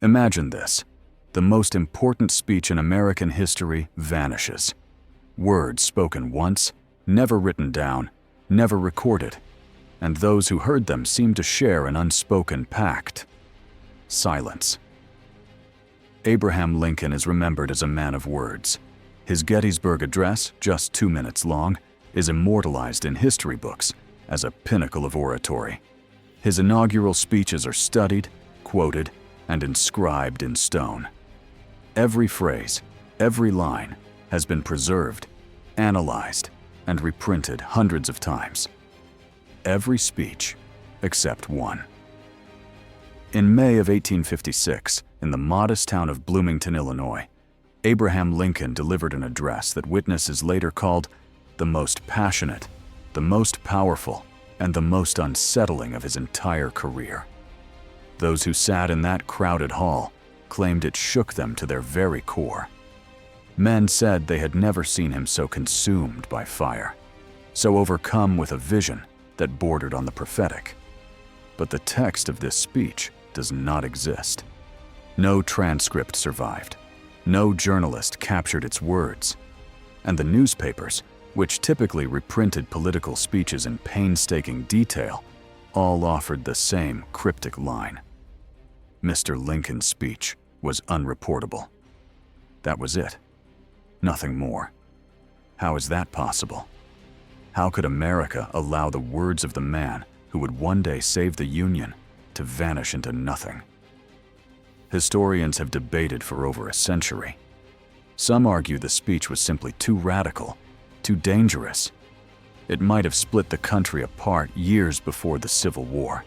Imagine this. The most important speech in American history vanishes. Words spoken once, never written down, never recorded, and those who heard them seem to share an unspoken pact. Silence. Abraham Lincoln is remembered as a man of words. His Gettysburg Address, just 2 minutes long, is immortalized in history books as a pinnacle of oratory. His inaugural speeches are studied, quoted, and inscribed in stone. Every phrase, every line has been preserved, analyzed, and reprinted hundreds of times. Every speech except one. In May of 1856, in the modest town of Bloomington, Illinois, Abraham Lincoln delivered an address that witnesses later called the most passionate, the most powerful, and the most unsettling of his entire career. Those who sat in that crowded hall claimed it shook them to their very core. Men said they had never seen him so consumed by fire, so overcome with a vision that bordered on the prophetic. But the text of this speech does not exist. No transcript survived. No journalist captured its words. And the newspapers, which typically reprinted political speeches in painstaking detail, all offered the same cryptic line. Mr. Lincoln's speech was unreportable. That was it. Nothing more. How is that possible? How could America allow the words of the man who would one day save the Union to vanish into nothing? Historians have debated for over a century. Some argue the speech was simply too radical, too dangerous. It might have split the country apart years before the Civil War.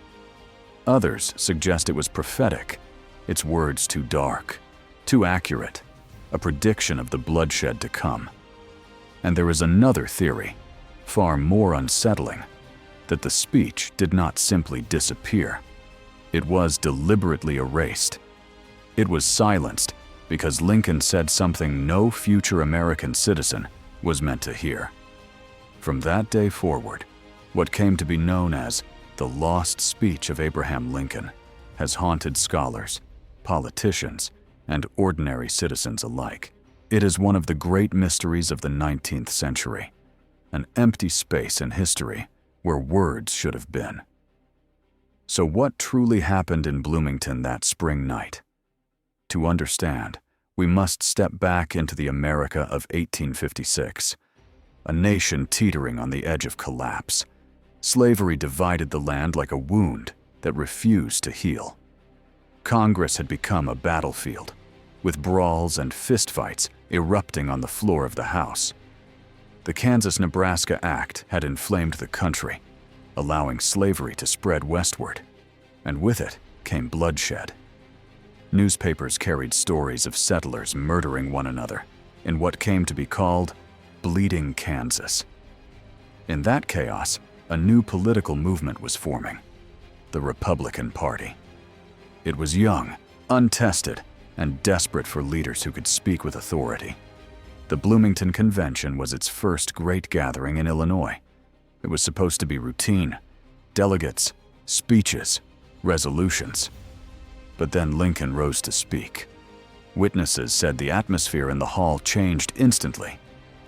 Others suggest it was prophetic, its words too dark, too accurate, a prediction of the bloodshed to come. And there is another theory, far more unsettling, that the speech did not simply disappear. It was deliberately erased. It was silenced because Lincoln said something no future American citizen was meant to hear. From that day forward, what came to be known as the lost speech of Abraham Lincoln has haunted scholars, politicians, and ordinary citizens alike. It is one of the great mysteries of the 19th century, an empty space in history where words should have been. So what truly happened in Bloomington that spring night? To understand, we must step back into the America of 1856, a nation teetering on the edge of collapse. Slavery divided the land like a wound that refused to heal. Congress had become a battlefield, with brawls and fistfights erupting on the floor of the House. The Kansas-Nebraska Act had inflamed the country, allowing slavery to spread westward, and with it came bloodshed. Newspapers carried stories of settlers murdering one another in what came to be called Bleeding Kansas. In that chaos, a new political movement was forming, the Republican Party. It was young, untested, and desperate for leaders who could speak with authority. The Bloomington Convention was its first great gathering in Illinois. It was supposed to be routine: delegates, speeches, resolutions. But then Lincoln rose to speak. Witnesses said the atmosphere in the hall changed instantly.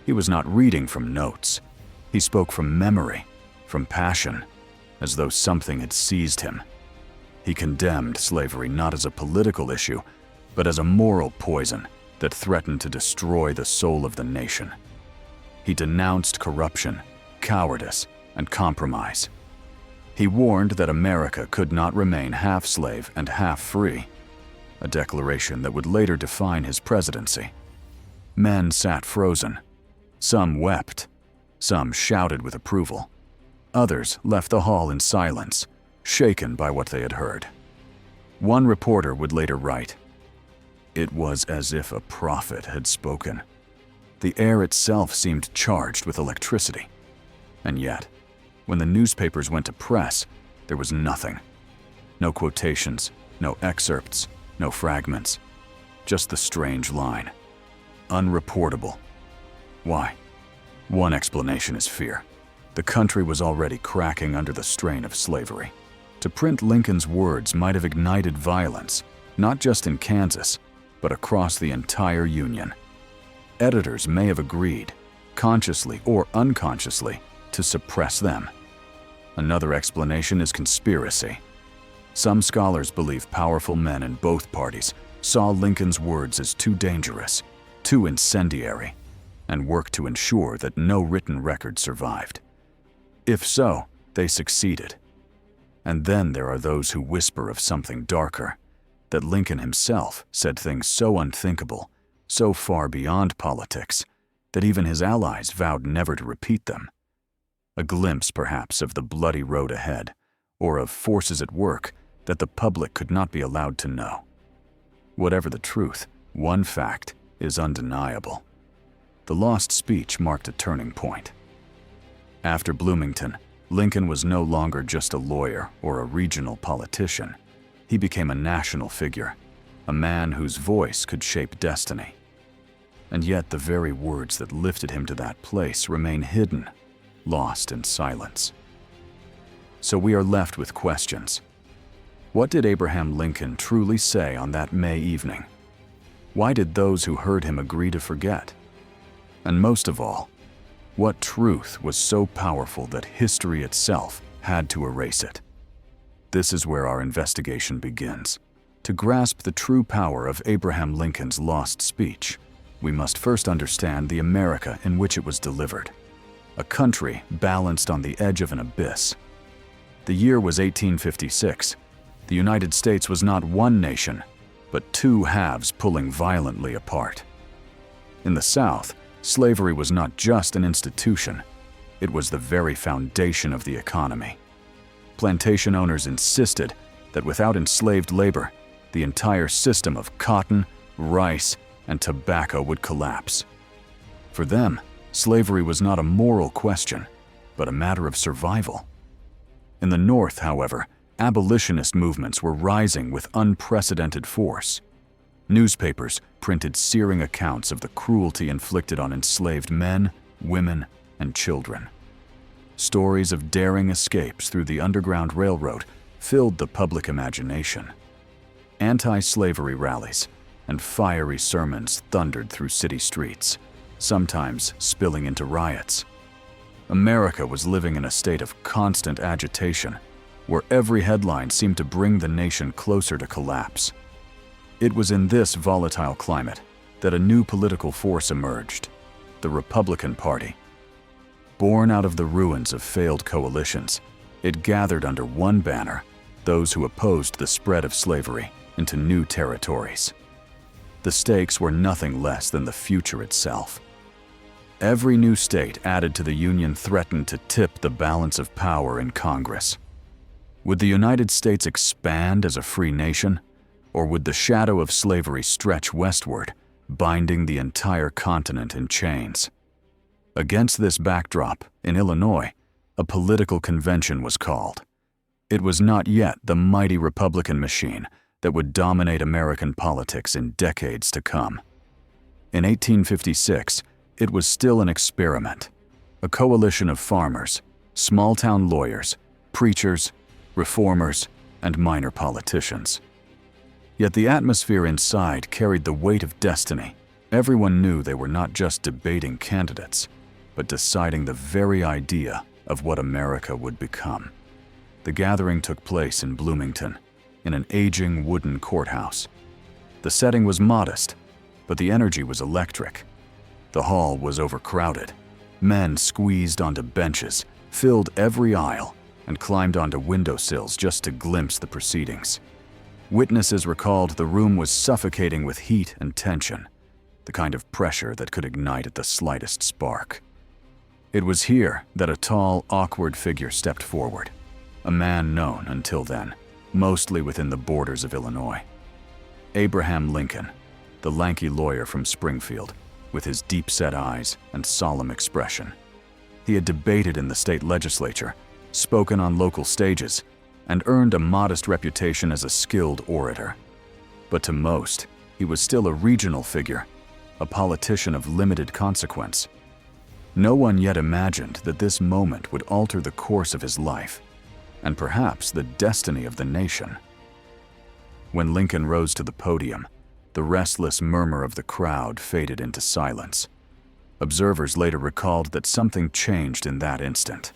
He was not reading from notes. He spoke from memory, from passion, as though something had seized him. He condemned slavery not as a political issue, but as a moral poison that threatened to destroy the soul of the nation. He denounced corruption, cowardice, and compromise. He warned that America could not remain half slave and half free, a declaration that would later define his presidency. Men sat frozen. Some wept. Some shouted with approval. Others left the hall in silence, shaken by what they had heard. One reporter would later write, "It was as if a prophet had spoken. The air itself seemed charged with electricity. And yet, when the newspapers went to press, there was nothing. No quotations, no excerpts, no fragments. Just the strange line. Unreportable. Why? One explanation is fear. The country was already cracking under the strain of slavery. To print Lincoln's words might have ignited violence, not just in Kansas, but across the entire Union. Editors may have agreed, consciously or unconsciously, to suppress them. Another explanation is conspiracy. Some scholars believe powerful men in both parties saw Lincoln's words as too dangerous, too incendiary, and worked to ensure that no written record survived. If so, they succeeded. And then there are those who whisper of something darker, that Lincoln himself said things so unthinkable, so far beyond politics, that even his allies vowed never to repeat them. A glimpse, perhaps, of the bloody road ahead, or of forces at work that the public could not be allowed to know. Whatever the truth, one fact is undeniable. The lost speech marked a turning point. After Bloomington, Lincoln was no longer just a lawyer or a regional politician. He became a national figure, a man whose voice could shape destiny. And yet the very words that lifted him to that place remain hidden, lost in silence. So we are left with questions. What did Abraham Lincoln truly say on that May evening? Why did those who heard him agree to forget? And most of all, what truth was so powerful that history itself had to erase it? This is where our investigation begins. To grasp the true power of Abraham Lincoln's lost speech, we must first understand the America in which it was delivered. A country balanced on the edge of an abyss. The year was 1856. The United States was not one nation, but two halves pulling violently apart. In the South, slavery was not just an institution, it was the very foundation of the economy. Plantation owners insisted that without enslaved labor, the entire system of cotton, rice, and tobacco would collapse. For them, slavery was not a moral question, but a matter of survival. In the North, however, abolitionist movements were rising with unprecedented force. Newspapers printed searing accounts of the cruelty inflicted on enslaved men, women, and children. Stories of daring escapes through the Underground Railroad filled the public imagination. Anti-slavery rallies and fiery sermons thundered through city streets, sometimes spilling into riots. America was living in a state of constant agitation, where every headline seemed to bring the nation closer to collapse. It was in this volatile climate that a new political force emerged, the Republican Party. Born out of the ruins of failed coalitions, it gathered under one banner those who opposed the spread of slavery into new territories. The stakes were nothing less than the future itself. Every new state added to the Union threatened to tip the balance of power in Congress. Would the United States expand as a free nation, or would the shadow of slavery stretch westward, binding the entire continent in chains? Against this backdrop, in Illinois, a political convention was called. It was not yet the mighty Republican machine that would dominate American politics in decades to come. In 1856, it was still an experiment, a coalition of farmers, small-town lawyers, preachers, reformers, and minor politicians. Yet the atmosphere inside carried the weight of destiny. Everyone knew they were not just debating candidates, but deciding the very idea of what America would become. The gathering took place in Bloomington, in an aging wooden courthouse. The setting was modest, but the energy was electric. The hall was overcrowded. Men squeezed onto benches, filled every aisle, and climbed onto windowsills just to glimpse the proceedings. Witnesses recalled the room was suffocating with heat and tension, the kind of pressure that could ignite at the slightest spark. It was here that a tall, awkward figure stepped forward, a man known until then, mostly within the borders of Illinois. Abraham Lincoln, the lanky lawyer from Springfield, with his deep-set eyes and solemn expression. He had debated in the state legislature, spoken on local stages, and earned a modest reputation as a skilled orator. But to most, he was still a regional figure, a politician of limited consequence. No one yet imagined that this moment would alter the course of his life, and perhaps the destiny of the nation. When Lincoln rose to the podium, the restless murmur of the crowd faded into silence. Observers later recalled that something changed in that instant.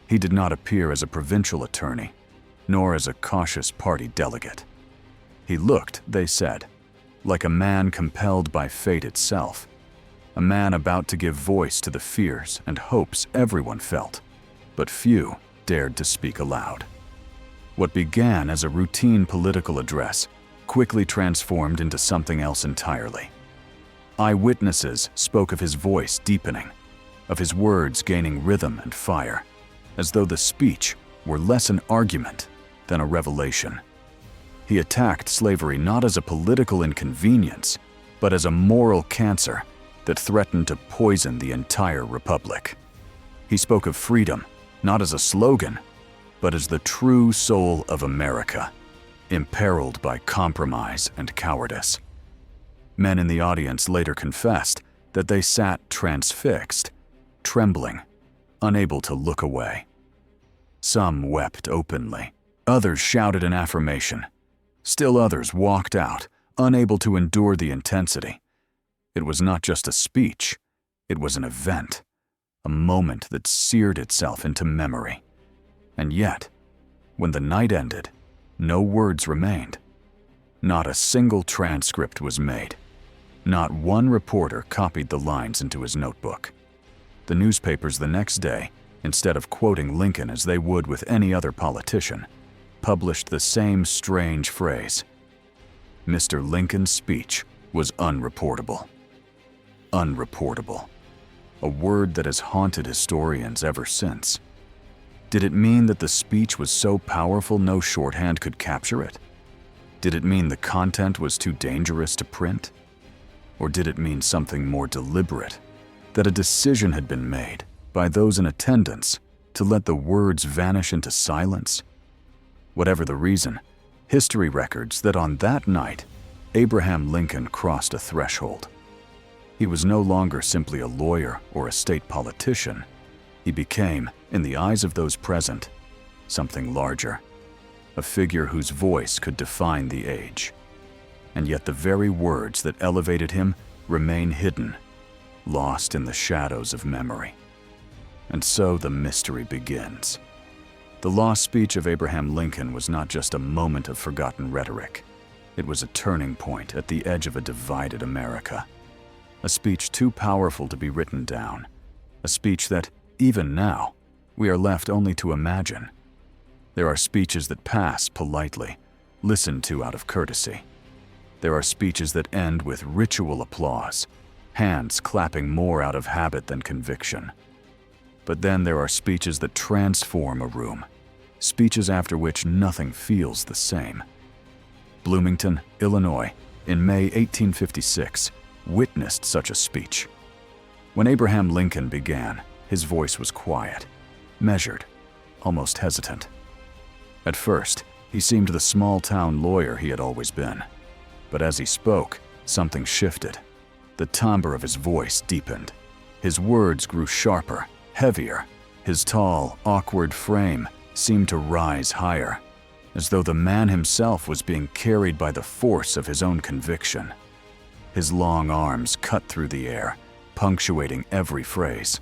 He did not appear as a provincial attorney, nor as a cautious party delegate. He looked, they said, like a man compelled by fate itself, a man about to give voice to the fears and hopes everyone felt, but few dared to speak aloud. What began as a routine political address quickly transformed into something else entirely. Eyewitnesses spoke of his voice deepening, of his words gaining rhythm and fire, as though the speech were less an argument than a revelation. He attacked slavery not as a political inconvenience, but as a moral cancer that threatened to poison the entire republic. He spoke of freedom not as a slogan, but as the true soul of America, imperiled by compromise and cowardice. Men in the audience later confessed that they sat transfixed, trembling, unable to look away. Some wept openly, others shouted in affirmation. Still others walked out, unable to endure the intensity. It was not just a speech, it was an event, a moment that seared itself into memory. And yet, when the night ended, no words remained. Not a single transcript was made. Not one reporter copied the lines into his notebook. The newspapers the next day, instead of quoting Lincoln as they would with any other politician, published the same strange phrase. Mr. Lincoln's speech was unreportable. Unreportable. A word that has haunted historians ever since. Did it mean that the speech was so powerful no shorthand could capture it? Did it mean the content was too dangerous to print? Or did it mean something more deliberate, that a decision had been made by those in attendance to let the words vanish into silence? Whatever the reason, history records that on that night, Abraham Lincoln crossed a threshold. He was no longer simply a lawyer or a state politician. He became, in the eyes of those present, something larger, a figure whose voice could define the age. And yet the very words that elevated him remain hidden, lost in the shadows of memory. And so the mystery begins. The lost speech of Abraham Lincoln was not just a moment of forgotten rhetoric. It was a turning point at the edge of a divided America. A speech too powerful to be written down. A speech that, even now, we are left only to imagine. There are speeches that pass politely, listened to out of courtesy. There are speeches that end with ritual applause, hands clapping more out of habit than conviction. But then there are speeches that transform a room, speeches after which nothing feels the same. Bloomington, Illinois, in May 1856, witnessed such a speech. When Abraham Lincoln began, his voice was quiet, measured, almost hesitant. At first, he seemed the small-town lawyer he had always been. But as he spoke, something shifted. The timbre of his voice deepened. His words grew sharper, heavier. His tall, awkward frame seemed to rise higher, as though the man himself was being carried by the force of his own conviction. His long arms cut through the air, punctuating every phrase.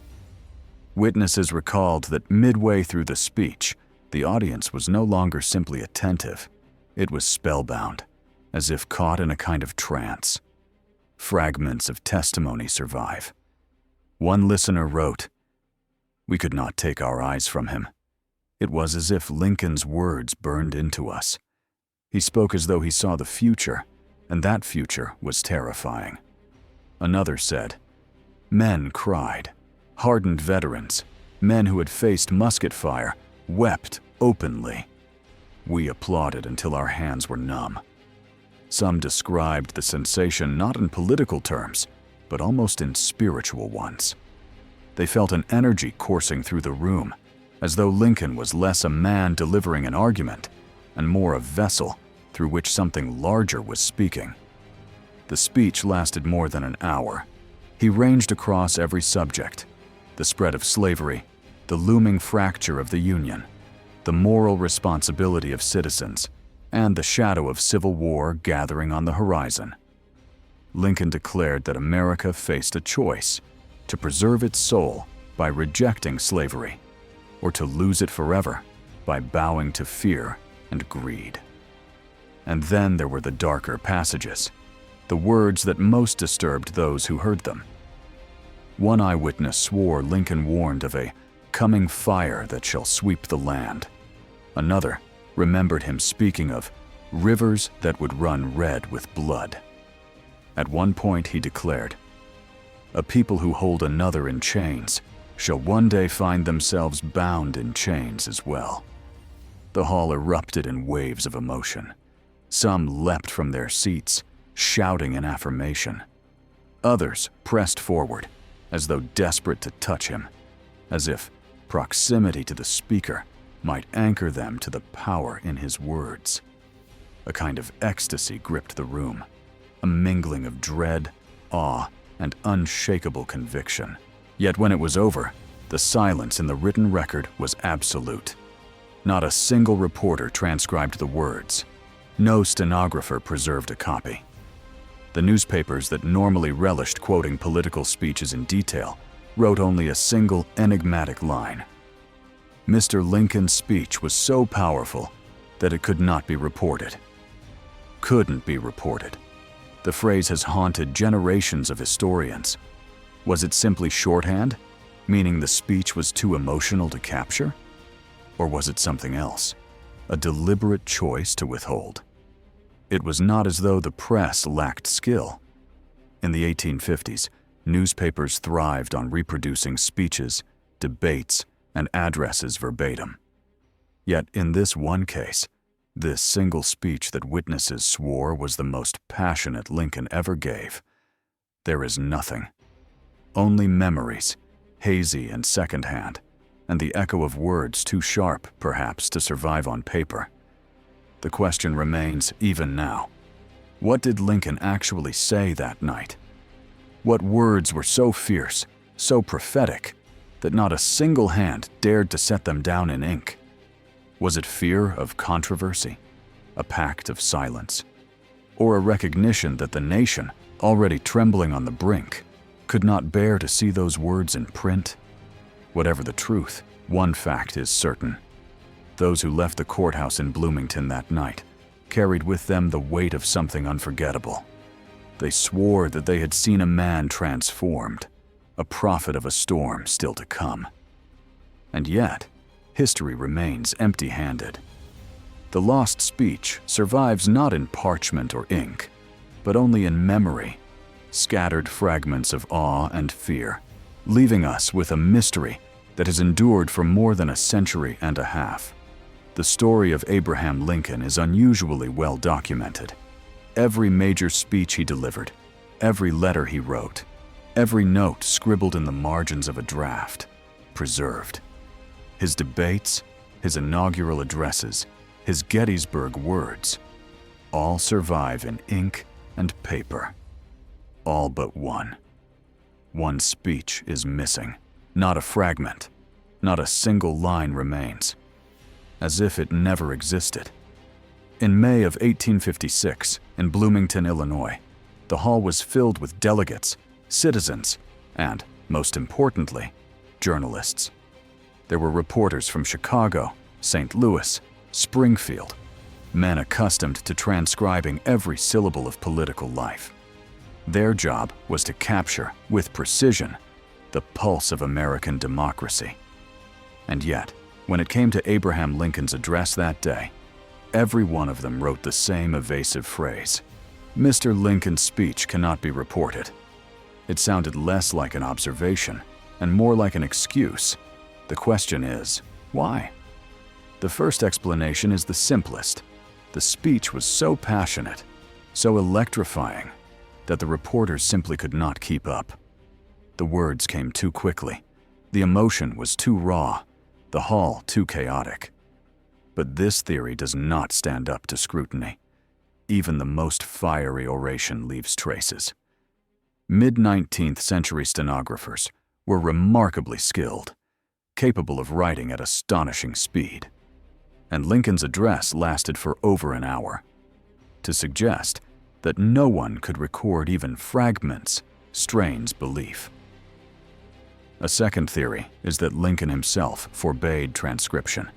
Witnesses recalled that midway through the speech, the audience was no longer simply attentive. It was spellbound, as if caught in a kind of trance. Fragments of testimony survive. One listener wrote, "We could not take our eyes from him. It was as if Lincoln's words burned into us. He spoke as though he saw the future, and that future was terrifying." Another said, "Men cried. Hardened veterans, men who had faced musket fire, wept openly. We applauded until our hands were numb." Some described the sensation not in political terms, but almost in spiritual ones. They felt an energy coursing through the room, as though Lincoln was less a man delivering an argument and more a vessel through which something larger was speaking. The speech lasted more than an hour. He ranged across every subject: the spread of slavery, the looming fracture of the Union, the moral responsibility of citizens, and the shadow of civil war gathering on the horizon. Lincoln declared that America faced a choice: to preserve its soul by rejecting slavery, or to lose it forever by bowing to fear and greed. And then there were the darker passages, the words that most disturbed those who heard them. One eyewitness swore Lincoln warned of a coming fire that shall sweep the land. Another remembered him speaking of rivers that would run red with blood. At one point he declared, "A people who hold another in chains shall one day find themselves bound in chains as well." The hall erupted in waves of emotion. Some leapt from their seats, shouting in affirmation. Others pressed forward, as though desperate to touch him, as if proximity to the speaker might anchor them to the power in his words. A kind of ecstasy gripped the room, a mingling of dread, awe, and unshakable conviction. Yet when it was over, the silence in the written record was absolute. Not a single reporter transcribed the words. No stenographer preserved a copy. The newspapers that normally relished quoting political speeches in detail wrote only a single enigmatic line. Mr. Lincoln's speech was so powerful that it could not be reported. Couldn't be reported. The phrase has haunted generations of historians. Was it simply shorthand, meaning the speech was too emotional to capture? Or was it something else, a deliberate choice to withhold? It was not as though the press lacked skill. In the 1850s, newspapers thrived on reproducing speeches, debates, and addresses verbatim. Yet in this one case, this single speech that witnesses swore was the most passionate Lincoln ever gave, there is nothing. Only memories, hazy and secondhand, and the echo of words too sharp, perhaps, to survive on paper. The question remains even now. What did Lincoln actually say that night? What words were so fierce, so prophetic, that not a single hand dared to set them down in ink? Was it fear of controversy, a pact of silence, or a recognition that the nation, already trembling on the brink, could not bear to see those words in print? Whatever the truth, one fact is certain. Those who left the courthouse in Bloomington that night carried with them the weight of something unforgettable. They swore that they had seen a man transformed, a prophet of a storm still to come. And yet, history remains empty-handed. The lost speech survives not in parchment or ink, but only in memory, scattered fragments of awe and fear, leaving us with a mystery that has endured for more than a century and a half. The story of Abraham Lincoln is unusually well documented. Every major speech he delivered, every letter he wrote, every note scribbled in the margins of a draft, preserved. His debates, his inaugural addresses, his Gettysburg words, all survive in ink and paper. All but one. One speech is missing. Not a fragment, not a single line remains, as if it never existed. In May of 1856, in Bloomington, Illinois, the hall was filled with delegates, citizens, and, most importantly, journalists. There were reporters from Chicago, St. Louis, Springfield, men accustomed to transcribing every syllable of political life. Their job was to capture, with precision, the pulse of American democracy. And yet, when it came to Abraham Lincoln's address that day, every one of them wrote the same evasive phrase: "Mr. Lincoln's speech cannot be reported." It sounded less like an observation and more like an excuse. The question is, why? The first explanation is the simplest. The speech was so passionate, so electrifying, that the reporters simply could not keep up. The words came too quickly. The emotion was too raw. The hall too chaotic. But this theory does not stand up to scrutiny. Even the most fiery oration leaves traces. Mid-19th century stenographers were remarkably skilled, capable of writing at astonishing speed. and Lincoln's address lasted for over an hour. To suggest that no one could record even fragments strains belief. A second theory is that Lincoln himself forbade transcription.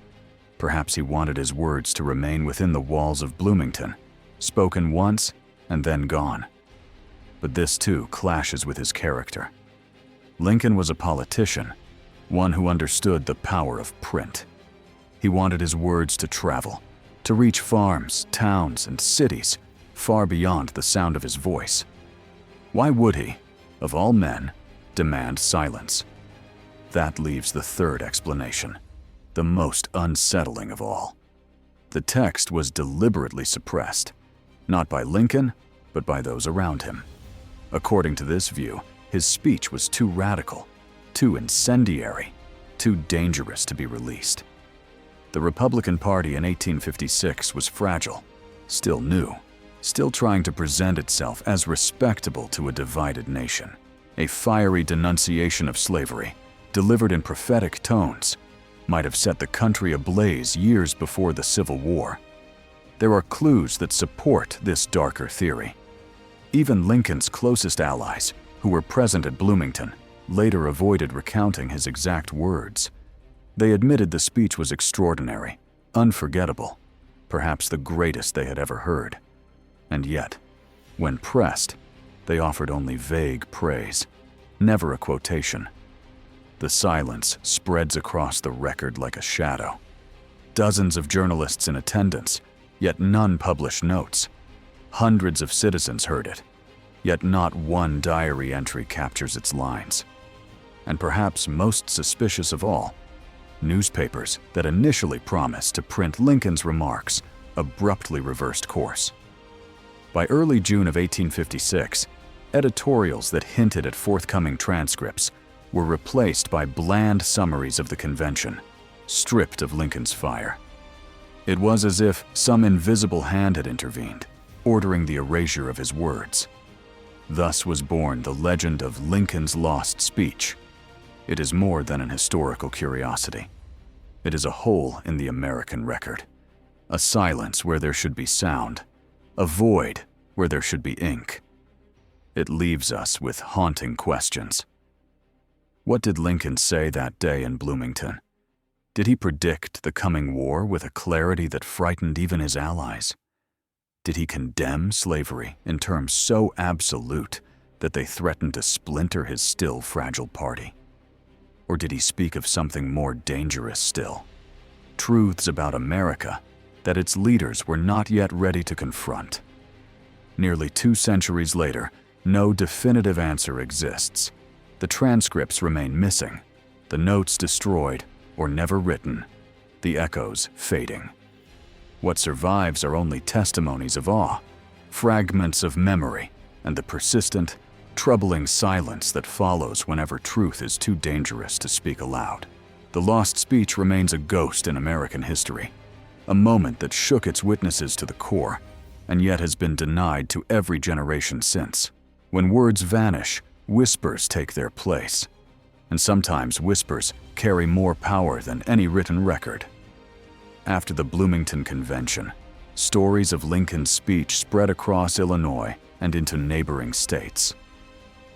Perhaps he wanted his words to remain within the walls of Bloomington, spoken once and then gone. But this too clashes with his character. Lincoln was a politician, one who understood the power of print. He wanted his words to travel, to reach farms, towns, and cities far beyond the sound of his voice. Why would he, of all men, demand silence? That leaves the third explanation, the most unsettling of all. The text was deliberately suppressed, not by Lincoln, but by those around him. According to this view, his speech was too radical, too incendiary, too dangerous to be released. The Republican Party in 1856 was fragile, still new, still trying to present itself as respectable to a divided nation. A fiery denunciation of slavery, delivered in prophetic tones, might have set the country ablaze years before the Civil War. There are clues that support this darker theory. Even Lincoln's closest allies, who were present at Bloomington, later avoided recounting his exact words. They admitted the speech was extraordinary, unforgettable, perhaps the greatest they had ever heard. And yet, when pressed, they offered only vague praise, never a quotation. The silence spreads across the record like a shadow. Dozens of journalists in attendance, yet none published notes. Hundreds of citizens heard it, yet not one diary entry captures its lines. And perhaps most suspicious of all, newspapers that initially promised to print Lincoln's remarks abruptly reversed course. By early June of 1856, editorials that hinted at forthcoming transcripts were replaced by bland summaries of the convention, stripped of Lincoln's fire. It was as if some invisible hand had intervened, ordering the erasure of his words. Thus was born the legend of Lincoln's lost speech. It is more than an historical curiosity. It is a hole in the American record, a silence where there should be sound, a void where there should be ink. It leaves us with haunting questions. What did Lincoln say that day in Bloomington? Did he predict the coming war with a clarity that frightened even his allies? Did he condemn slavery in terms so absolute that they threatened to splinter his still fragile party? Or did he speak of something more dangerous still? Truths about America that its leaders were not yet ready to confront. Nearly 2 centuries later, no definitive answer exists. The transcripts remain missing, the notes destroyed or never written, the echoes fading. What survives are only testimonies of awe, fragments of memory, and the persistent, troubling silence that follows whenever truth is too dangerous to speak aloud. The lost speech remains a ghost in American history, a moment that shook its witnesses to the core, and yet has been denied to every generation since. When words vanish, whispers take their place, and sometimes whispers carry more power than any written record. After the Bloomington Convention, stories of Lincoln's speech spread across Illinois and into neighboring states.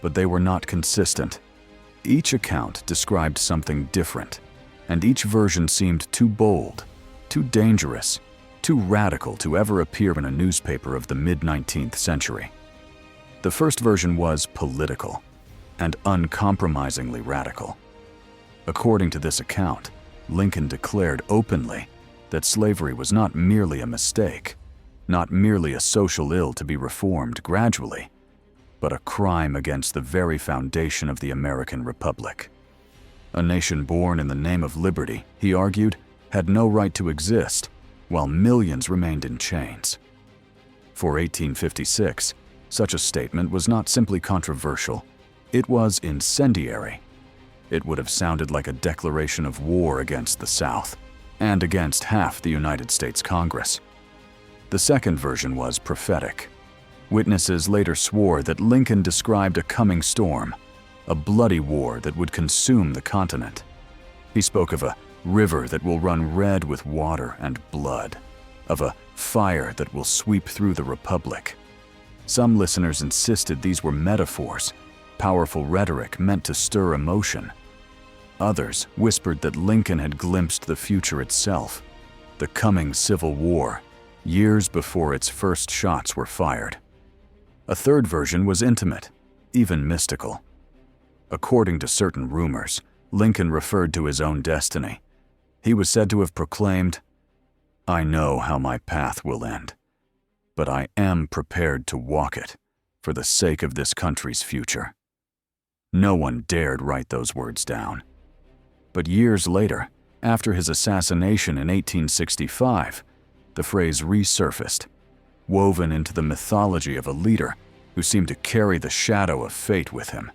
But they were not consistent. Each account described something different, and each version seemed too bold, too dangerous, too radical to ever appear in a newspaper of the mid-19th century. The first version was political and uncompromisingly radical. According to this account, Lincoln declared openly that slavery was not merely a mistake, not merely a social ill to be reformed gradually, but a crime against the very foundation of the American Republic. A nation born in the name of liberty, he argued, had no right to exist, while millions remained in chains. For 1856, such a statement was not simply controversial, it was incendiary. It would have sounded like a declaration of war against the South and against half the United States Congress. The second version was prophetic. Witnesses later swore that Lincoln described a coming storm, a bloody war that would consume the continent. He spoke of a river that will run red with water and blood, of a fire that will sweep through the Republic. Some listeners insisted these were metaphors, powerful rhetoric meant to stir emotion. Others whispered that Lincoln had glimpsed the future itself, the coming Civil War, years before its first shots were fired. A third version was intimate, even mystical. According to certain rumors, Lincoln referred to his own destiny. He was said to have proclaimed, "I know how my path will end, but I am prepared to walk it for the sake of this country's future." No one dared write those words down. But years later, after his assassination in 1865, the phrase resurfaced, woven into the mythology of a leader who seemed to carry the shadow of fate with him.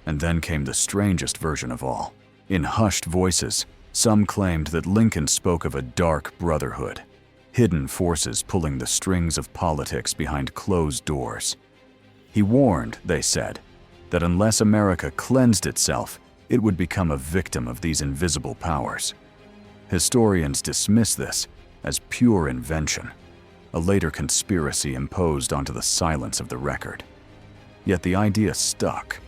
And then came the strangest version of all. In hushed voices, some claimed that Lincoln spoke of a dark brotherhood, hidden forces pulling the strings of politics behind closed doors. He warned, they said, that unless America cleansed itself, it would become a victim of these invisible powers. Historians dismiss this as pure invention, a later conspiracy imposed onto the silence of the record. Yet the idea stuck.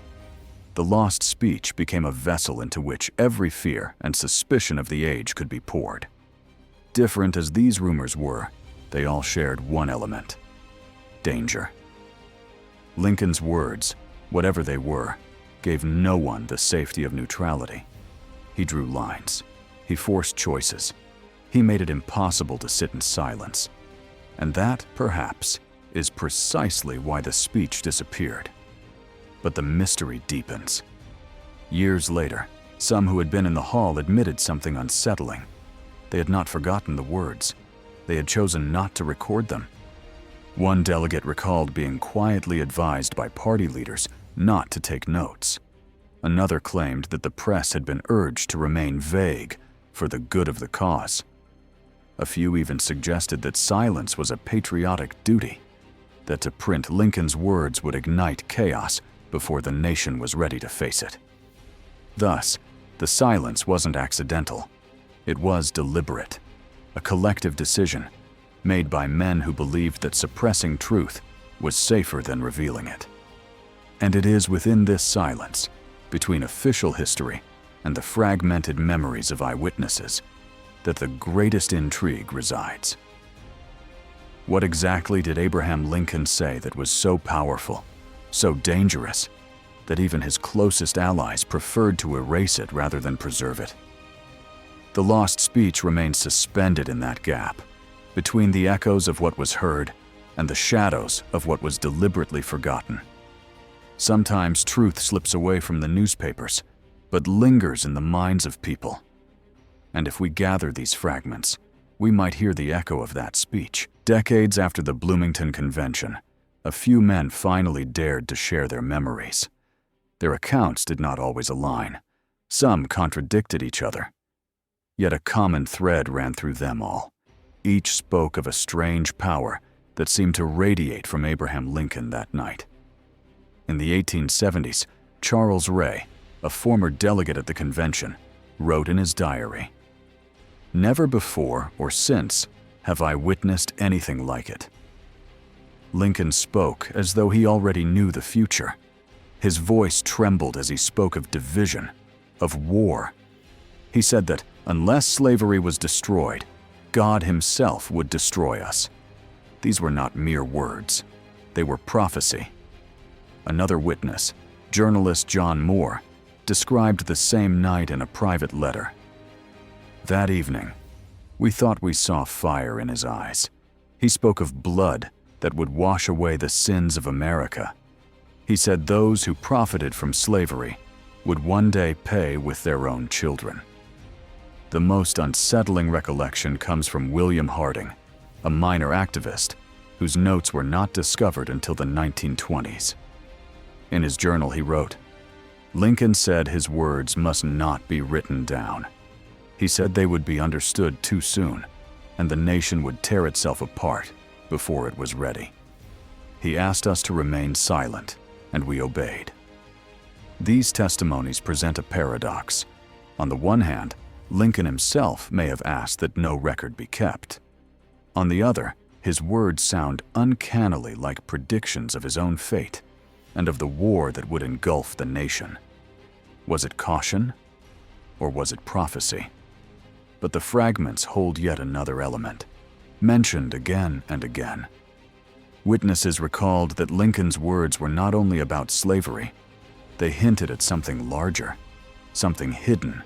The lost speech became a vessel into which every fear and suspicion of the age could be poured. Different as these rumors were, they all shared one element: danger. Lincoln's words, whatever they were, gave no one the safety of neutrality. He drew lines. He forced choices. He made it impossible to sit in silence. And that, perhaps, is precisely why the speech disappeared. But the mystery deepens. Years later, some who had been in the hall admitted something unsettling. They had not forgotten the words. They had chosen not to record them. One delegate recalled being quietly advised by party leaders not to take notes. Another claimed that the press had been urged to remain vague for the good of the cause. A few even suggested that silence was a patriotic duty, that to print Lincoln's words would ignite chaos before the nation was ready to face it. Thus, the silence wasn't accidental. It was deliberate, a collective decision made by men who believed that suppressing truth was safer than revealing it. And it is within this silence, between official history and the fragmented memories of eyewitnesses, that the greatest intrigue resides. What exactly did Abraham Lincoln say that was so powerful, so dangerous, that even his closest allies preferred to erase it rather than preserve it? The lost speech remains suspended in that gap, between the echoes of what was heard and the shadows of what was deliberately forgotten. Sometimes truth slips away from the newspapers, but lingers in the minds of people. And if we gather these fragments, we might hear the echo of that speech. Decades after the Bloomington Convention, a few men finally dared to share their memories. Their accounts did not always align. Some contradicted each other. Yet a common thread ran through them all. Each spoke of a strange power that seemed to radiate from Abraham Lincoln that night. In the 1870s, Charles Ray, a former delegate at the convention, wrote in his diary, "Never before or since have I witnessed anything like it." Lincoln spoke as though he already knew the future. His voice trembled as he spoke of division, of war. He said that unless slavery was destroyed, God himself would destroy us. These were not mere words. They were prophecy. Another witness, journalist John Moore, described the same night in a private letter. "That evening, we thought we saw fire in his eyes. He spoke of blood that would wash away the sins of America. He said those who profited from slavery would one day pay with their own children." The most unsettling recollection comes from William Harding, a minor activist whose notes were not discovered until the 1920s. In his journal he wrote, "Lincoln said his words must not be written down. He said they would be understood too soon, and the nation would tear itself apart before it was ready. He asked us to remain silent, and we obeyed." These testimonies present a paradox. On the one hand, Lincoln himself may have asked that no record be kept. On the other, his words sound uncannily like predictions of his own fate and of the war that would engulf the nation. Was it caution, or was it prophecy? But the fragments hold yet another element, mentioned again and again. Witnesses recalled that Lincoln's words were not only about slavery, they hinted at something larger, something hidden.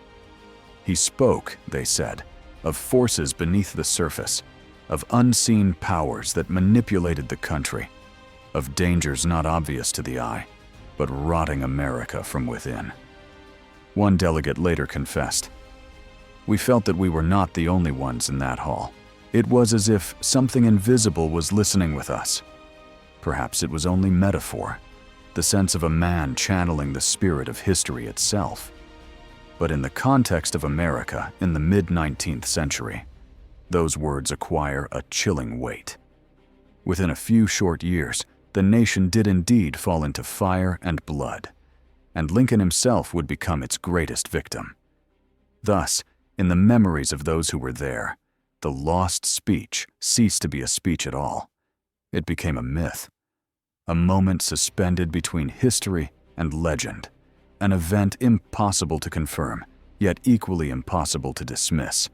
He spoke, they said, of forces beneath the surface, of unseen powers that manipulated the country, of dangers not obvious to the eye, but rotting America from within. One delegate later confessed, "We felt that we were not the only ones in that hall. It was as if something invisible was listening with us. Perhaps it was only metaphor, the sense of a man channeling the spirit of history itself. But in the context of America in the mid-19th century, those words acquire a chilling weight. Within a few short years, the nation did indeed fall into fire and blood, and Lincoln himself would become its greatest victim. Thus, in the memories of those who were there, the lost speech ceased to be a speech at all. It became a myth, a moment suspended between history and legend, an event impossible to confirm, yet equally impossible to dismiss.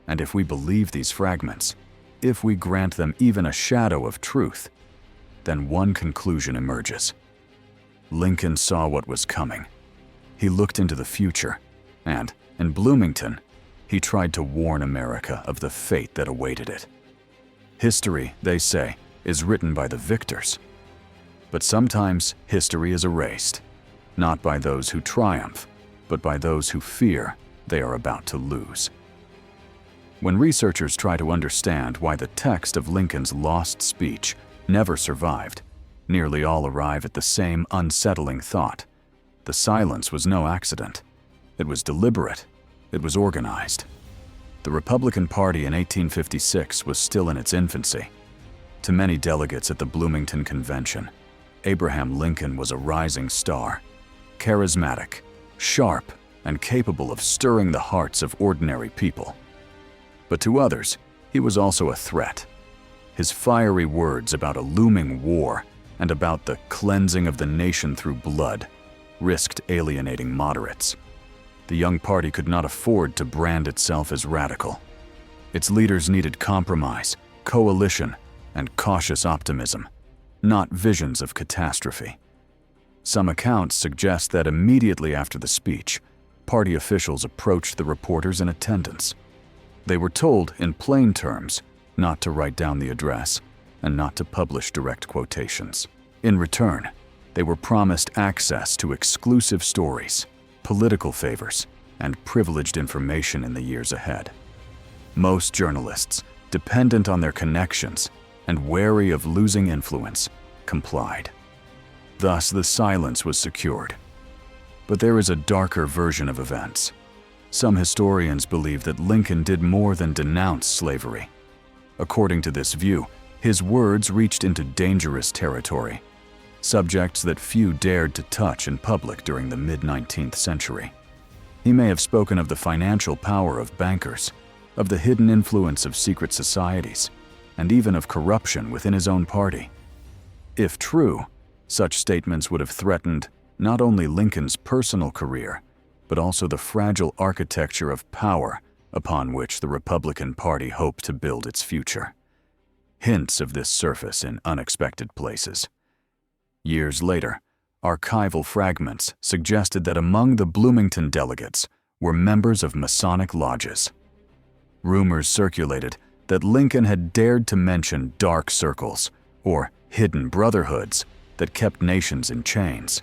And if we believe these fragments, if we grant them even a shadow of truth, then one conclusion emerges. Lincoln saw what was coming. He looked into the future, and, in Bloomington, he tried to warn America of the fate that awaited it. History, they say, is written by the victors. But sometimes history is erased, not by those who triumph, but by those who fear they are about to lose. When researchers try to understand why the text of Lincoln's lost speech never survived, nearly all arrive at the same unsettling thought. The silence was no accident. It was deliberate. It was organized. The Republican Party in 1856 was still in its infancy. To many delegates at the Bloomington Convention, Abraham Lincoln was a rising star, charismatic, sharp, and capable of stirring the hearts of ordinary people. But to others, he was also a threat. His fiery words about a looming war and about the cleansing of the nation through blood risked alienating moderates. The young party could not afford to brand itself as radical. Its leaders needed compromise, coalition, and cautious optimism, not visions of catastrophe. Some accounts suggest that immediately after the speech, party officials approached the reporters in attendance. They were told, in plain terms, not to write down the address and not to publish direct quotations. In return, they were promised access to exclusive stories, political favors, and privileged information in the years ahead. Most journalists, dependent on their connections and wary of losing influence, complied. Thus, the silence was secured. But there is a darker version of events. Some historians believe that Lincoln did more than denounce slavery. According to this view, his words reached into dangerous territory, subjects that few dared to touch in public during the mid-19th century. He may have spoken of the financial power of bankers, of the hidden influence of secret societies, and even of corruption within his own party. If true, such statements would have threatened not only Lincoln's personal career, but also the fragile architecture of power upon which the Republican Party hoped to build its future. Hints of this surface in unexpected places. Years later, archival fragments suggested that among the Bloomington delegates were members of Masonic lodges. Rumors circulated that Lincoln had dared to mention dark circles or hidden brotherhoods that kept nations in chains.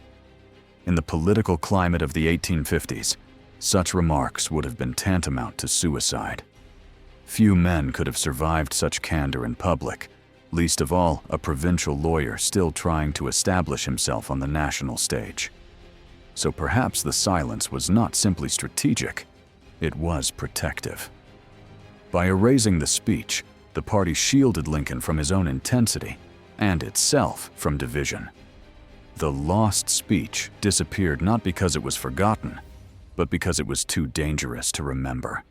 In the political climate of the 1850s, such remarks would have been tantamount to suicide. Few men could have survived such candor in public, least of all a provincial lawyer still trying to establish himself on the national stage. So perhaps the silence was not simply strategic, it was protective. By erasing the speech, the party shielded Lincoln from his own intensity and itself from division. The lost speech disappeared not because it was forgotten, but because it was too dangerous to remember.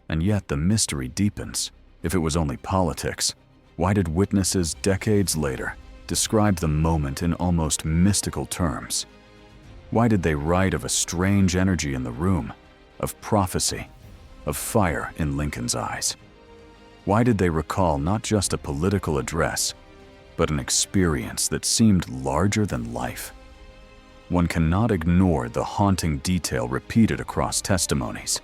And yet the mystery deepens. If it was only politics, why did witnesses decades later describe the moment in almost mystical terms? Why did they write of a strange energy in the room, of prophecy, of fire in Lincoln's eyes? Why did they recall not just a political address, but an experience that seemed larger than life? One cannot ignore the haunting detail repeated across testimonies,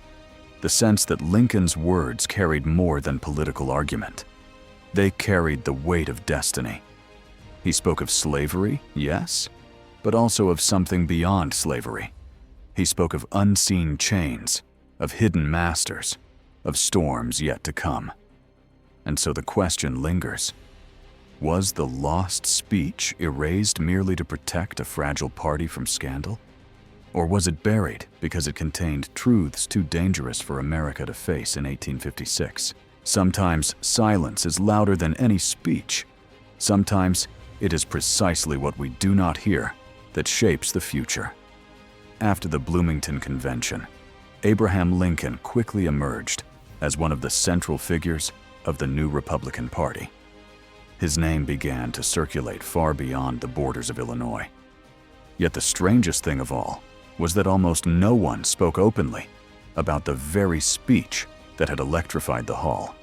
the sense that Lincoln's words carried more than political argument. They carried the weight of destiny. He spoke of slavery, yes, but also of something beyond slavery. He spoke of unseen chains, of hidden masters, of storms yet to come. And so the question lingers. Was the lost speech erased merely to protect a fragile party from scandal? Or was it buried because it contained truths too dangerous for America to face in 1856? Sometimes silence is louder than any speech. Sometimes it is precisely what we do not hear that shapes the future. After the Bloomington Convention, Abraham Lincoln quickly emerged as one of the central figures of the new Republican Party. His name began to circulate far beyond the borders of Illinois. Yet the strangest thing of all was that almost no one spoke openly about the very speech that had electrified the hall.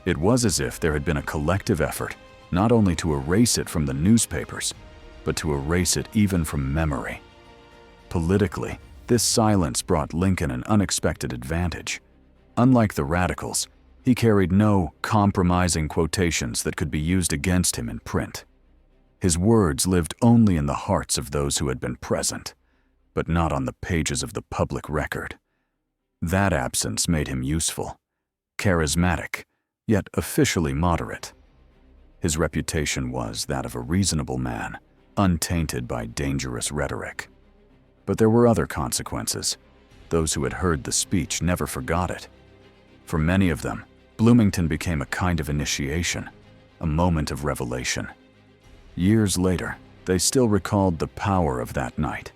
It was as if there had been a collective effort not only to erase it from the newspapers, but to erase it even from memory. Politically, this silence brought Lincoln an unexpected advantage. Unlike the radicals, he carried no compromising quotations that could be used against him in print. His words lived only in the hearts of those who had been present, but not on the pages of the public record. That absence made him useful, charismatic, yet officially moderate. His reputation was that of a reasonable man, untainted by dangerous rhetoric. But there were other consequences. Those who had heard the speech never forgot it. For many of them, Bloomington became a kind of initiation, a moment of revelation. Years later, they still recalled the power of that night,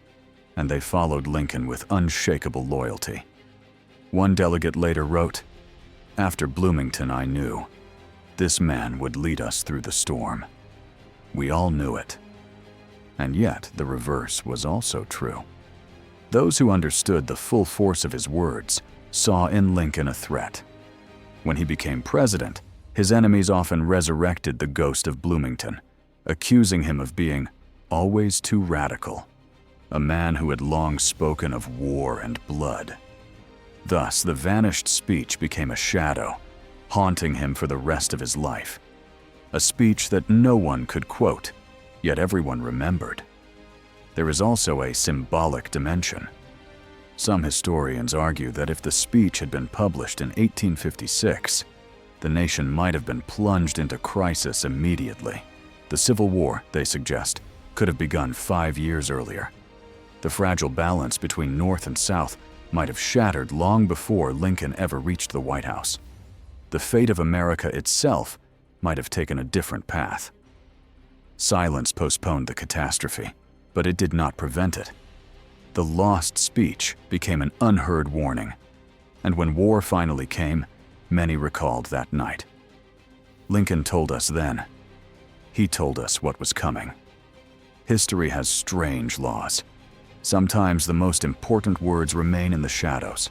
and they followed Lincoln with unshakable loyalty. One delegate later wrote, "After Bloomington, I knew this man would lead us through the storm." We all knew it. And yet, the reverse was also true. Those who understood the full force of his words saw in Lincoln a threat. When he became president, his enemies often resurrected the ghost of Bloomington, accusing him of being always too radical, a man who had long spoken of war and blood. Thus, the vanished speech became a shadow, haunting him for the rest of his life. A speech that no one could quote, yet everyone remembered. There is also a symbolic dimension. Some historians argue that if the speech had been published in 1856, the nation might have been plunged into crisis immediately. The Civil War, they suggest, could have begun 5 years earlier. The fragile balance between North and South might have shattered long before Lincoln ever reached the White House. The fate of America itself might have taken a different path. Silence postponed the catastrophe, but it did not prevent it. The lost speech became an unheard warning, and when war finally came, many recalled that night. Lincoln told us then. He told us what was coming. History has strange laws. Sometimes the most important words remain in the shadows.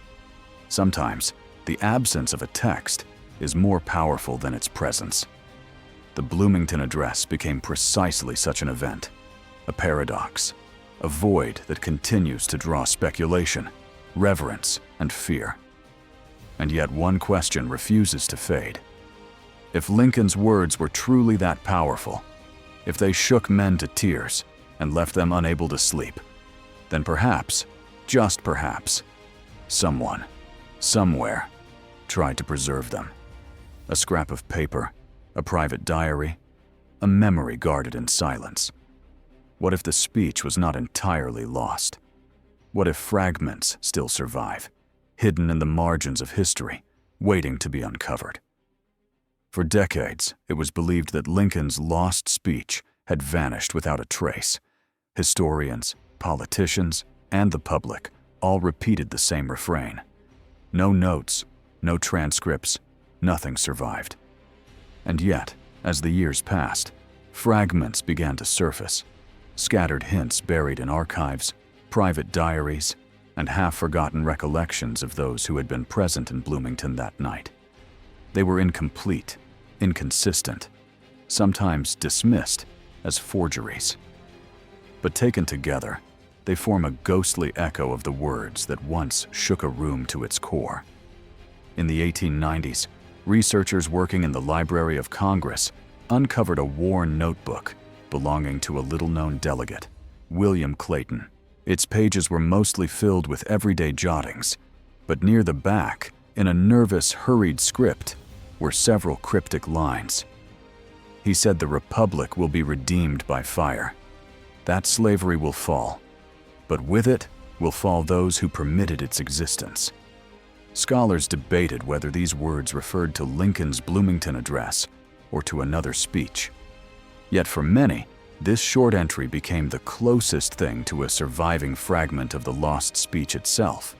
Sometimes the absence of a text is more powerful than its presence. The Bloomington Address became precisely such an event, a paradox, a void that continues to draw speculation, reverence, and fear. And yet one question refuses to fade. If Lincoln's words were truly that powerful, if they shook men to tears and left them unable to sleep, then perhaps, just perhaps, someone, somewhere, tried to preserve them. A scrap of paper, a private diary, a memory guarded in silence. What if the speech was not entirely lost? What if fragments still survive, hidden in the margins of history, waiting to be uncovered? For decades, it was believed that Lincoln's lost speech had vanished without a trace. Historians, politicians, and the public all repeated the same refrain. No notes, no transcripts, nothing survived. And yet, as the years passed, fragments began to surface, scattered hints buried in archives, private diaries, and half-forgotten recollections of those who had been present in Bloomington that night. They were incomplete, inconsistent, sometimes dismissed as forgeries. But taken together, they form a ghostly echo of the words that once shook a room to its core. In the 1890s, researchers working in the Library of Congress uncovered a worn notebook belonging to a little-known delegate, William Clayton. Its pages were mostly filled with everyday jottings, but near the back, in a nervous, hurried script, were several cryptic lines. He said the Republic will be redeemed by fire. That slavery will fall, but with it will fall those who permitted its existence. Scholars debated whether these words referred to Lincoln's Bloomington address or to another speech. Yet for many, this short entry became the closest thing to a surviving fragment of the lost speech itself.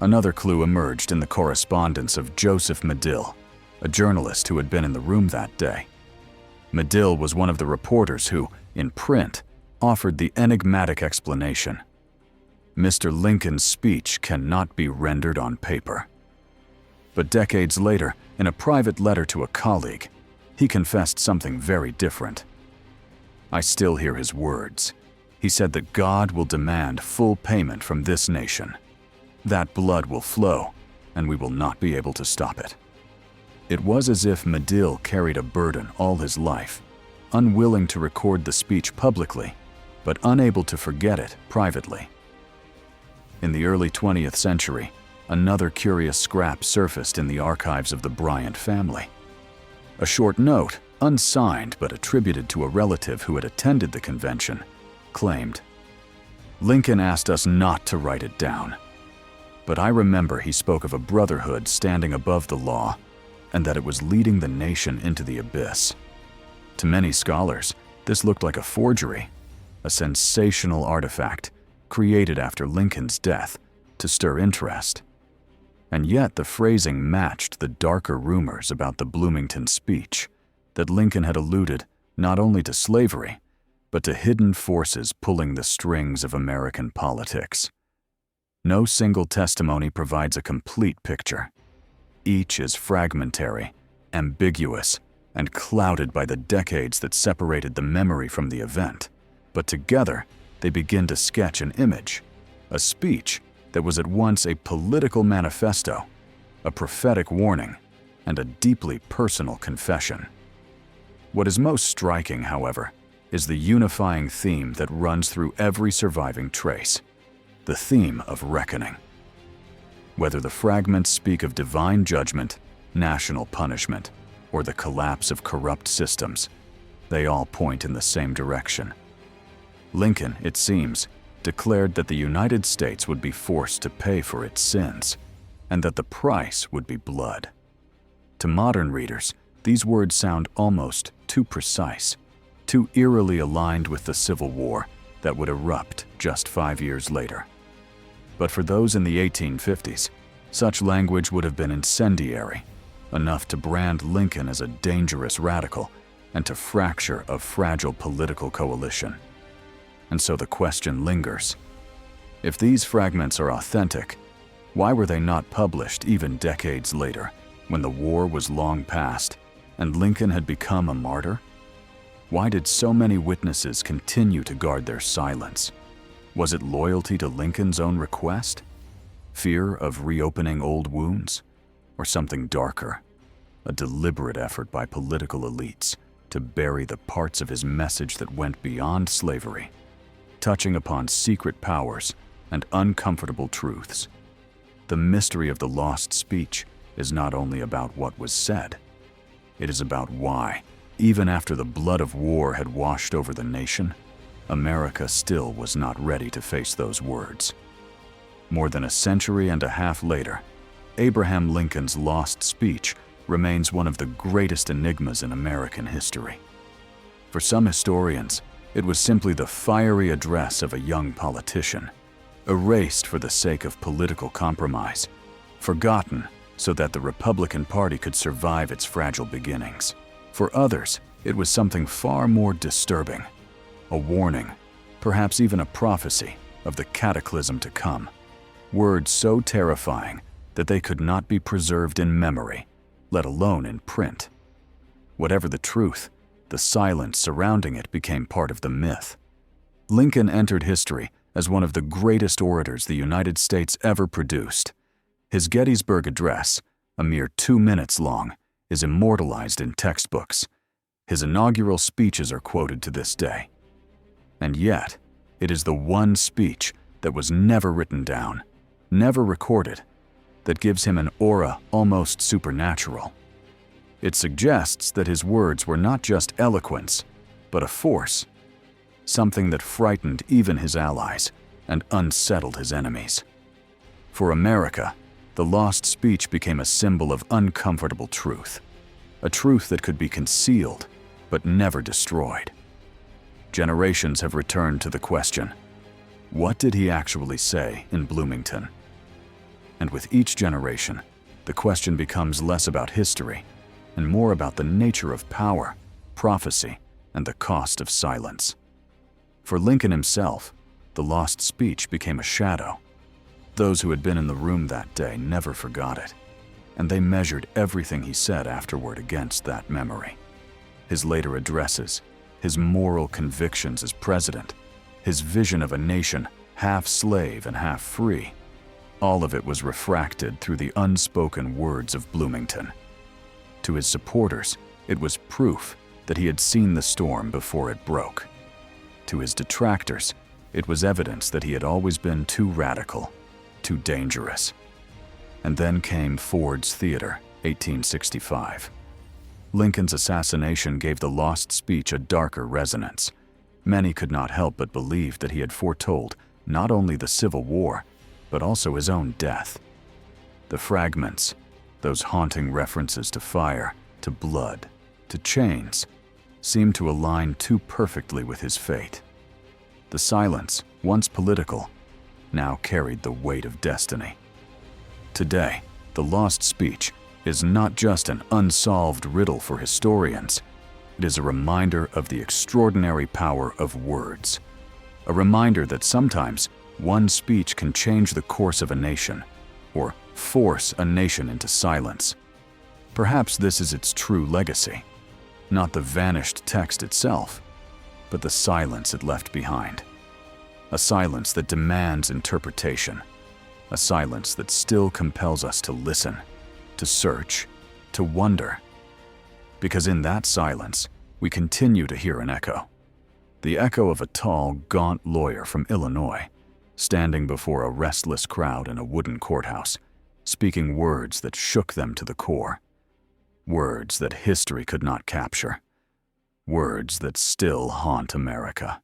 Another clue emerged in the correspondence of Joseph Medill, a journalist who had been in the room that day. Medill was one of the reporters who, in print, offered the enigmatic explanation. Mr. Lincoln's speech cannot be rendered on paper. But decades later, in a private letter to a colleague, he confessed something very different. I still hear his words. He said that God will demand full payment from this nation. That blood will flow, and we will not be able to stop it. It was as if Medill carried a burden all his life, unwilling to record the speech publicly, but unable to forget it privately. In the early 20th century, another curious scrap surfaced in the archives of the Bryant family. A short note, unsigned but attributed to a relative who had attended the convention, claimed, "Lincoln asked us not to write it down. But I remember he spoke of a brotherhood standing above the law and that it was leading the nation into the abyss." To many scholars, this looked like a forgery, a sensational artifact created after Lincoln's death to stir interest. And yet the phrasing matched the darker rumors about the Bloomington speech, that Lincoln had alluded not only to slavery, but to hidden forces pulling the strings of American politics. No single testimony provides a complete picture. Each is fragmentary, ambiguous, and clouded by the decades that separated the memory from the event. But together, they begin to sketch an image, a speech that was at once a political manifesto, a prophetic warning, and a deeply personal confession. What is most striking, however, is the unifying theme that runs through every surviving trace, the theme of reckoning. Whether the fragments speak of divine judgment, national punishment, or the collapse of corrupt systems, they all point in the same direction. Lincoln, it seems, declared that the United States would be forced to pay for its sins, and that the price would be blood. To modern readers, these words sound almost too precise, too eerily aligned with the Civil War that would erupt just 5 years later. But for those in the 1850s, such language would have been incendiary, enough to brand Lincoln as a dangerous radical and to fracture a fragile political coalition. And so the question lingers. If these fragments are authentic, why were they not published even decades later, when the war was long past and Lincoln had become a martyr? Why did so many witnesses continue to guard their silence? Was it loyalty to Lincoln's own request? Fear of reopening old wounds? Or something darker? A deliberate effort by political elites to bury the parts of his message that went beyond slavery, touching upon secret powers and uncomfortable truths. The mystery of the lost speech is not only about what was said, it is about why, even after the blood of war had washed over the nation, America still was not ready to face those words. More than a century and a half later, Abraham Lincoln's lost speech remains one of the greatest enigmas in American history. For some historians, it was simply the fiery address of a young politician. erased for the sake of political compromise, forgotten so that the Republican Party could survive its fragile beginnings. For others, it was something far more disturbing, a warning, perhaps even a prophecy of the cataclysm to come. Words so terrifying that they could not be preserved in memory, let alone in print. Whatever the truth, the silence surrounding it became part of the myth. Lincoln entered history as one of the greatest orators the United States ever produced. His Gettysburg Address, a mere 2 minutes long, is immortalized in textbooks. His inaugural speeches are quoted to this day. And yet, it is the one speech that was never written down, never recorded, that gives him an aura almost supernatural. It suggests that his words were not just eloquence, but a force, something that frightened even his allies and unsettled his enemies. For America, the lost speech became a symbol of uncomfortable truth, a truth that could be concealed but never destroyed. Generations have returned to the question, what did he actually say in Bloomington? And with each generation, the question becomes less about history and more about the nature of power, prophecy, and the cost of silence. For Lincoln himself, the lost speech became a shadow. Those who had been in the room that day never forgot it, and they measured everything he said afterward against that memory. His later addresses, his moral convictions as president, his vision of a nation half slave and half free, all of it was refracted through the unspoken words of Bloomington. To his supporters, it was proof that he had seen the storm before it broke. To his detractors, it was evidence that he had always been too radical, too dangerous. And then came Ford's Theater, 1865. Lincoln's assassination gave the lost speech a darker resonance. Many could not help but believe that he had foretold not only the Civil War, but also his own death. The fragments, those haunting references to fire, to blood, to chains, seemed to align too perfectly with his fate. The silence, once political, now carried the weight of destiny. Today, the lost speech is not just an unsolved riddle for historians. It is a reminder of the extraordinary power of words. A reminder that sometimes one speech can change the course of a nation, or force a nation into silence. Perhaps this is its true legacy. Not the vanished text itself, but the silence it left behind. A silence that demands interpretation. A silence that still compels us to listen, to search, to wonder. Because in that silence, we continue to hear an echo. The echo of a tall, gaunt lawyer from Illinois, standing before a restless crowd in a wooden courthouse, speaking words that shook them to the core. Words that history could not capture. Words that still haunt America.